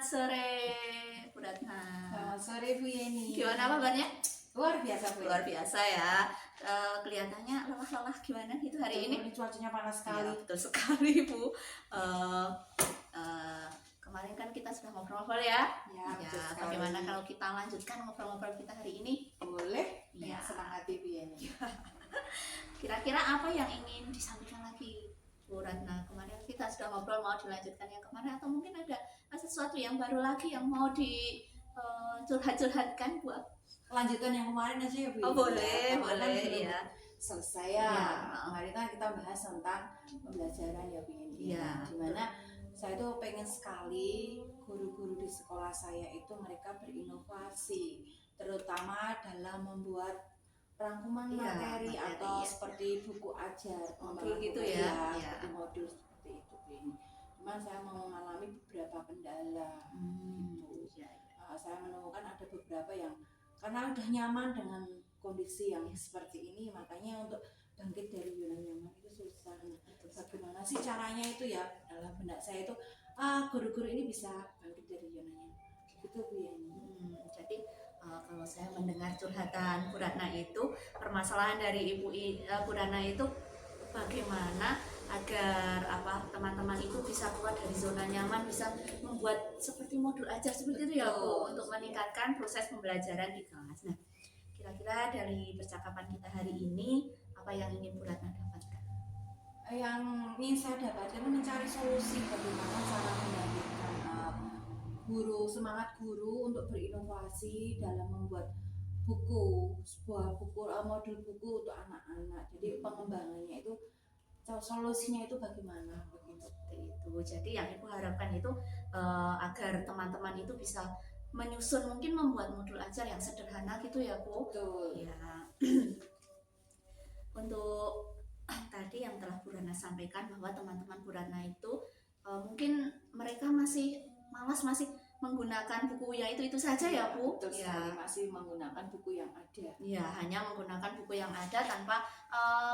sore Bu Ratna. Selamat sore Bu Yeni. Gimana kabarnya? Luar biasa Bu. Luar biasa ya. Kelihatannya lelah-lelah gimana gitu hari ini? Cuacanya panas sekali. Ya, betul sekali Bu. Kemarin kan kita sudah ngobrol-ngobrol ya. Ya, bagaimana kalau kita lanjutkan ngobrol-ngobrol kita hari ini? Boleh. Ya. Senang hati Bu Yeni. Kira-kira apa yang ingin disampaikan lagi Bu Ratna? Kemarin kita sudah ngobrol, mau dilanjutkan yang kemarin atau mungkin ada sesuatu yang baru lagi yang mau curhat-curhatkan Bu? Lanjutkan yang kemarin aja ya Bu. Oh boleh, boleh ya. Selesai ya. Kemarin kan kita bahas tentang pembelajaran ya Bu Yeni. Ya. Dimana saya tuh pengen sekali guru-guru di sekolah saya itu mereka berinovasi, terutama dalam membuat rangkuman materi atau seperti buku ajar modul gitu ya, seperti modul seperti itu ini. Cuman saya mengalami beberapa kendala gitu. Saya menemukan ada beberapa yang karena udah nyaman dengan kondisi yang seperti ini, makanya untuk bangkit dari zona nyaman itu susah. Bagaimana sih caranya itu ya dalam benak saya itu guru-guru ini bisa bangkit dari zona nyaman gitu Bu Yani. Jadi kalau saya mendengar curhatan Bu Ratna itu, permasalahan dari Bu Ratna itu bagaimana agar teman-teman itu bisa keluar dari zona nyaman, bisa membuat seperti modul ajar seperti itu ya Bu, untuk meningkatkan proses pembelajaran di kelas. Nah, kira-kira dari percakapan kita hari ini apa yang ingin Bu Ratna dapatkan? Yang ingin saya dapatkan mencari solusi bagaimana cara membangkitkan semangat guru untuk berinovasi dalam membuat sebuah buku modul buku untuk anak-anak. Jadi pengembangannya itu solusinya itu bagaimana begitu. Itu jadi yang Ibu harapkan itu agar teman-teman itu bisa menyusun, mungkin membuat modul ajar yang sederhana gitu ya Bu. Betul. Ya. Untuk tadi yang telah Bu Ratna sampaikan bahwa teman-teman Bu Ratna itu mungkin mereka masih malas, masih menggunakan buku yang itu saja ya Bu. Betul sekali, masih menggunakan buku yang ada. Ya, hanya menggunakan buku yang ada tanpa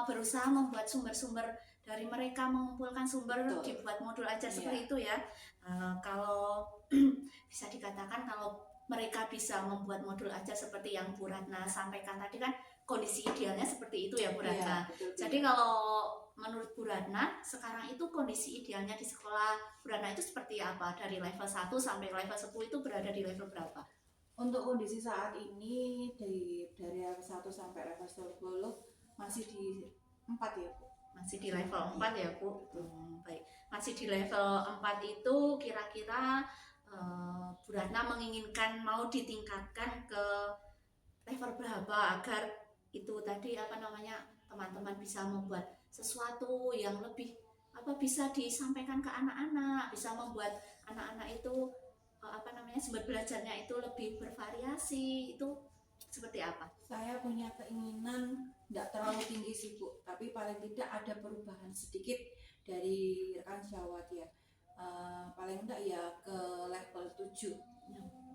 berusaha membuat sumber-sumber dari mereka, mengumpulkan sumber. Betul. Dibuat modul ajar seperti itu ya. Kalau bisa dikatakan kalau mereka bisa membuat modul ajar seperti yang Bu Ratna sampaikan tadi kan kondisi idealnya seperti itu ya Bu Ratna. Betul. Jadi kalau menurut Bu Ratna sekarang itu kondisi idealnya di sekolah Bu Ratna itu seperti apa? Dari level 1 sampai level 10 itu berada di level berapa? Untuk kondisi saat ini dari level 1 sampai level 10 masih di 4 ya Bu. Masih di level 4 ya Bu. Baik. Masih di level 4 itu kira-kira Bu Ratna menginginkan mau ditingkatkan ke level berapa agar itu tadi teman-teman bisa membuat sesuatu yang lebih bisa disampaikan ke anak-anak, bisa membuat anak-anak itu sumber belajarnya itu lebih bervariasi. Itu seperti apa? Saya punya keinginan tidak terlalu tinggi sih Bu, tapi paling tidak ada perubahan sedikit dari rekan sejawat ya. Paling tidak ya ke level 7.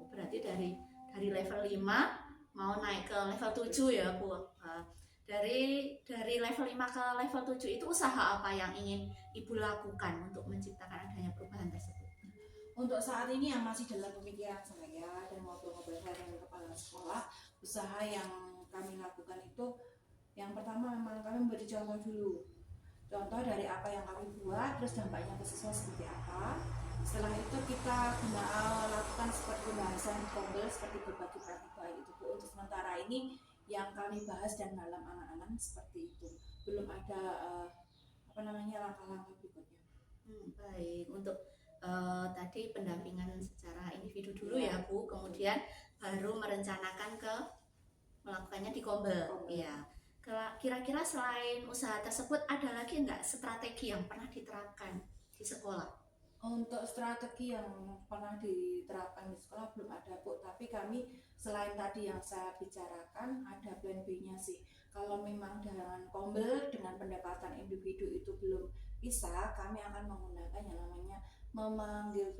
Berarti dari level 5 mau naik ke level 7 ya Bu. Dari level 5 ke level 7 itu usaha apa yang ingin Ibu lakukan untuk menciptakan adanya perubahan tersebut? Untuk saat ini yang masih dalam pemikiran saya dan ngobrol-ngobrol saya dengan kepala sekolah, usaha yang kami lakukan itu yang pertama memang kami memberi contoh dulu. Contoh dari apa yang kami buat, terus dampaknya ke siswa seperti apa. Setelah itu kita lakukan seperti pembahasan kompil seperti berbagi praktik itu Bu. Untuk sementara ini yang kami bahas dan dalam anak-anak seperti itu. Belum ada langkah-langkah berikutnya. Baik, untuk tadi pendampingan secara individu dulu ya Bu, kemudian baru merencanakan ke melakukannya di Kombel. Iya. Kira-kira selain usaha tersebut ada lagi nggak strategi yang pernah diterapkan di sekolah? Untuk strategi yang pernah diterapkan di sekolah belum ada Bu, tapi kami selain tadi yang saya bicarakan ada plan B-nya sih. Kalau memang dengan Kombel dengan pendekatan individu itu belum bisa, kami akan menggunakan yang namanya memanggil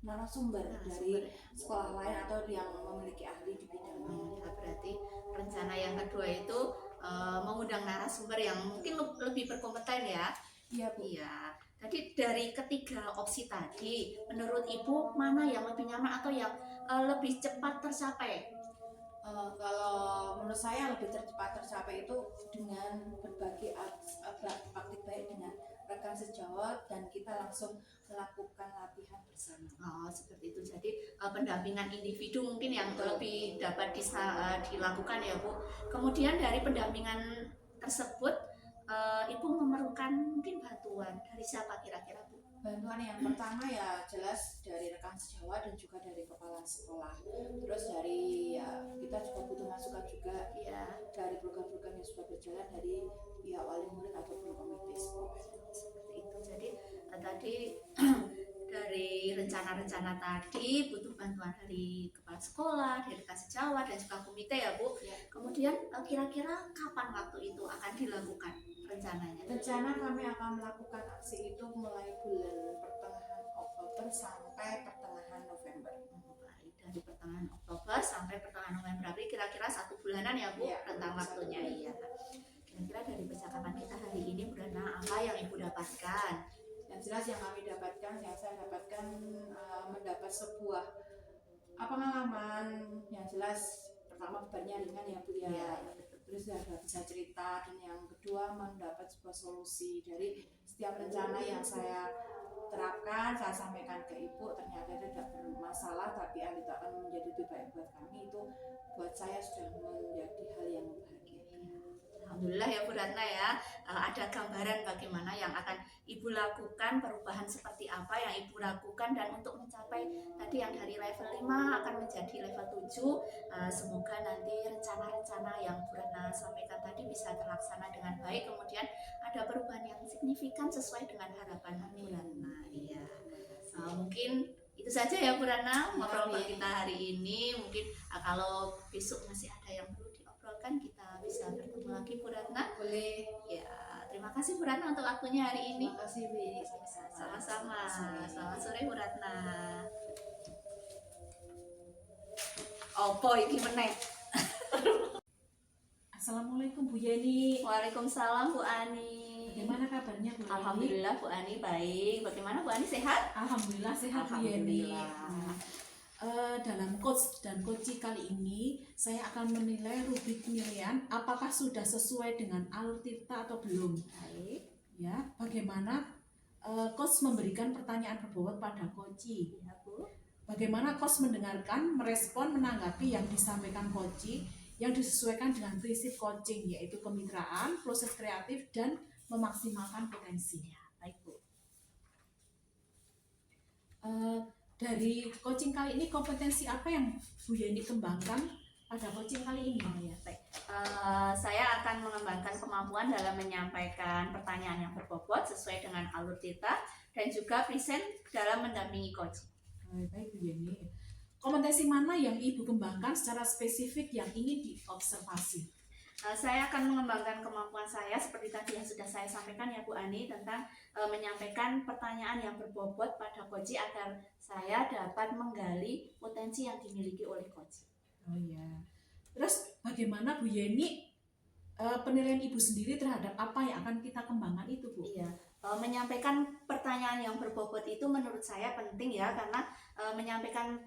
narasumber dari sekolah lain atau yang memiliki ahli di bidangnya. Berarti rencana yang kedua itu mengundang narasumber yang mungkin lebih berkompeten ya. Iya Bu. Iya. Jadi dari ketiga opsi tadi, menurut Ibu mana yang lebih nyaman atau yang lebih cepat tercapai? Kalau menurut saya lebih cepat tercapai itu dengan berbagi praktik baik dengan rekan sejawat dan kita langsung melakukan latihan bersama. Oh, seperti itu. Jadi pendampingan individu mungkin yang lebih dapat dilakukan ya Bu. Kemudian dari pendampingan tersebut, Ibu memerlukan mungkin bantuan dari siapa kira-kira Bu? Bantuan yang pertama ya jelas dari rekan sejawat dan juga dari kepala sekolah. Terus dari ya kita juga butuh masukan juga Ya, dari program-program yang sudah berjalan dari pihak wali murid ataupun komite sekolah. seperti itu. Jadi tadi dari rencana-rencana tadi butuh bantuan dari kepala sekolah, dari rekan sejawat dan juga komite ya Bu. Ya. Kemudian kira-kira kapan waktu itu akan dilakukan rencananya? Rencana kami akan melakukan aksi itu mulai bulan pertengahan Oktober sampai pertengahan November. Baik, dari pertengahan Oktober sampai pertengahan November, berarti kira-kira 1 bulanan ya Bu, Iya, rentang 1 waktunya. bulan. Iya. Kira-kira dari percakapan kita hari ini Bu Ratna, apa yang Ibu dapatkan? Yang jelas yang kami dapatkan, yang saya dapatkan mendapat sebuah pengalaman yang jelas. Pertama bebannya ringan ya Bu ya. Iya, Terus ya bisa cerita, dan yang kedua mendapat sebuah solusi dari setiap rencana yang saya terapkan, saya sampaikan ke Ibu, ternyata tidak bermasalah tapi itu akan menjadi lebih baik buat kami. Itu buat saya sudah menjadi hal yang membahagiakan. Alhamdulillah ya Bu Ratna ya, ada gambaran bagaimana yang akan Ibu lakukan, perubahan seperti apa yang Ibu lakukan, dan untuk mencapai tadi yang dari level 5 akan menjadi level 7. Semoga nanti rencana-rencana yang Bu Ratna sampaikan tadi bisa terlaksana dengan baik, kemudian ada perubahan yang signifikan sesuai dengan harapan Bu Ratna. Iya. Mungkin itu saja ya Bu Ratna ngobrol kita hari ini. Mungkin kalau besok masih ada yang perlu diobrolkan, kita bisa bertemu lagi Bu Ratna. Boleh. Ya, terima kasih Bu Ratna untuk waktunya hari ini. Terima kasih Wi. Sama-sama. Selamat sore Bu Ratna. Opo iki meneh. Assalamualaikum Bu Yeni. Waalaikumsalam Bu Ani. Bagaimana kabarnya Bu Yeni? Alhamdulillah Bu Ani baik. Bagaimana Bu Ani, sehat? Alhamdulillah sehat Bu Yeni. Alhamdulillah. Dalam coach dan coaching kali ini saya akan menilai rubrik penilaian apakah sudah sesuai dengan alur Tirta atau belum. Baik. Ya, bagaimana coach memberikan pertanyaan berbobot pada coaching. Ya Bu. Bagaimana coach mendengarkan, merespon, menanggapi yang disampaikan coaching yang disesuaikan dengan prinsip coaching, yaitu kemitraan, proses kreatif, dan memaksimalkan potensi. Ya, baik Bu. Dari coaching kali ini kompetensi apa yang Bu Yeni kembangkan pada coaching kali ini? Oh ya, baik. Saya akan mengembangkan kemampuan dalam menyampaikan pertanyaan yang berbobot sesuai dengan alur Tirta dan juga present dalam mendampingi coach. Baik Bu Yeni. Kompetensi mana yang Ibu kembangkan secara spesifik yang ingin diobservasi? Saya akan mengembangkan kemampuan saya seperti tadi yang sudah saya sampaikan ya Bu Ani, tentang menyampaikan pertanyaan yang berbobot pada coach agar saya dapat menggali potensi yang dimiliki oleh coach. Oh iya. Terus bagaimana Bu Yeni penilaian Ibu sendiri terhadap apa yang akan kita kembangkan itu Bu? Iya, menyampaikan pertanyaan yang berbobot itu menurut saya penting ya, karena menyampaikan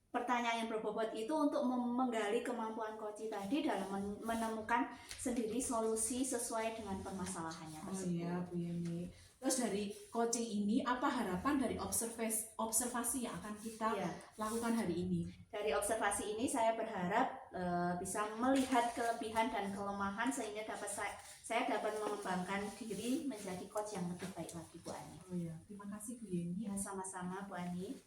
pertanyaan yang berbobot itu untuk menggali kemampuan coach tadi dalam menemukan sendiri solusi sesuai dengan permasalahannya tersebut. Oh iya Bu Yeni. Terus dari coaching ini apa harapan dari observasi yang akan kita lakukan hari ini? Dari observasi ini saya berharap bisa melihat kelebihan dan kelemahan sehingga saya dapat mengembangkan diri menjadi coach yang lebih baik lagi Bu Ani. Oh iya, terima kasih Bu Yeni. Ya, sama-sama Bu Ani.